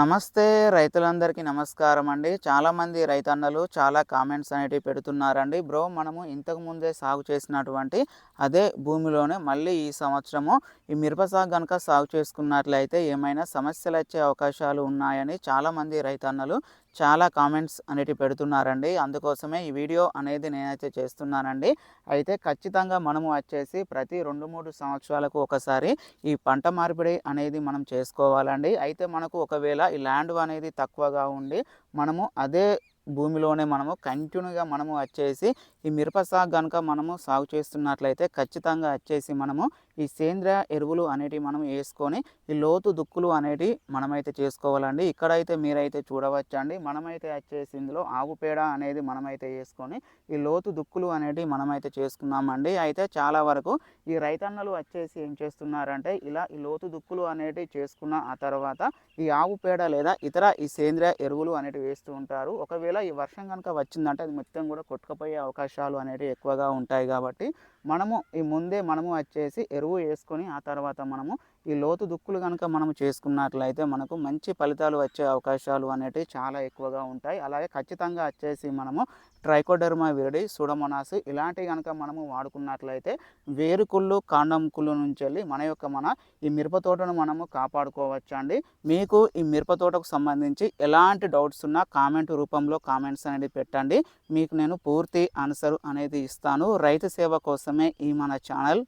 నమస్తే రైతులందరికీ నమస్కారం అండి. చాలామంది రైతన్నలు చాలా కామెంట్స్ అనేటివి పెడుతున్నారండి. బ్రో మనము ఇంతకు ముందే సాగు చేసినటువంటి అదే భూమిలోనే మళ్ళీ ఈ సంవత్సరము ఈ మిరప సాగు గనుక సాగు చేసుకున్నట్లయితే ఏమైనా సమస్యలు వచ్చే అవకాశాలు ఉన్నాయని చాలామంది రైతన్నలు చాలా కామెంట్స్ అనేటివి పెడుతున్నారండి. అందుకోసమే ఈ వీడియో అనేది నేనైతే చేస్తున్నానండి. అయితే ఖచ్చితంగా మనము వచ్చేసి ప్రతి 2-3 సంవత్సరాలకు ఒకసారి ఈ పంట మార్పిడి అనేది మనం చేసుకోవాలండి. అయితే మనకు ఒకవేళ ఈ ల్యాండ్ అనేది తక్కువగా ఉండి మనము అదే భూమిలోనే మనము కంటిన్యూగా మనము వచ్చేసి ఈ మిరప సాగు కనుక మనము సాగు చేస్తున్నట్లయితే ఖచ్చితంగా వచ్చేసి మనము ఈ సేంద్రియ ఎరువులు అనేటివి మనం వేసుకొని ఈ లోతు దుక్కులు అనేటివి మనమైతే చేసుకోవాలండి. ఇక్కడైతే మీరైతే చూడవచ్చండి, మనమైతే వచ్చేసి ఇందులో ఆవు పేడ అనేది మనమైతే వేసుకొని ఈ లోతు దుక్కులు అనేటివి మనమైతే చేసుకున్నామండి. అయితే చాలా వరకు ఈ రైతన్నలు వచ్చేసి ఏం చేస్తున్నారంటే ఇలా ఈ లోతు దుక్కులు అనేటివి చేసుకున్న ఆ తర్వాత ఈ ఆవు పేడ లేదా ఇతర ఈ సేంద్రియ ఎరువులు అనేటివి వేస్తూ ఉంటారు. ఒకవేళ ఈ వర్షం కనుక వచ్చిందంటే అది మొత్తం కూడా కొట్టుకుపోయే అవకాశాలు అనేటివి ఎక్కువగా ఉంటాయి. కాబట్టి మనము ఈ ముందే మనము వచ్చేసి ఎరువు వేసుకొని ఆ తర్వాత మనము ఈ లోతు దుక్కులు కనుక మనము చేసుకున్నట్లయితే మనకు మంచి ఫలితాలు వచ్చే అవకాశాలు అనేటివి చాలా ఎక్కువగా ఉంటాయి. అలాగే ఖచ్చితంగా వచ్చేసి మనము ట్రైకోడెర్మా విరిడి, సూడోమోనాస్ ఇలాంటివి కనుక మనము వాడుకున్నట్లయితే వేరుకుళ్ళు కాండం కుళ్ళు నుంచి వెళ్ళి మన ఈ మిరప తోటను మనము కాపాడుకోవచ్చండి. మీకు ఈ మిరప తోటకు సంబంధించి ఎలాంటి డౌట్స్ ఉన్నా కామెంట్ రూపంలో కామెంట్స్ అనేది పెట్టండి. మీకు నేను పూర్తి ఆన్సర్ అనేది ఇస్తాను. రైతు సేవ కోసమే ఈ మన ఛానల్.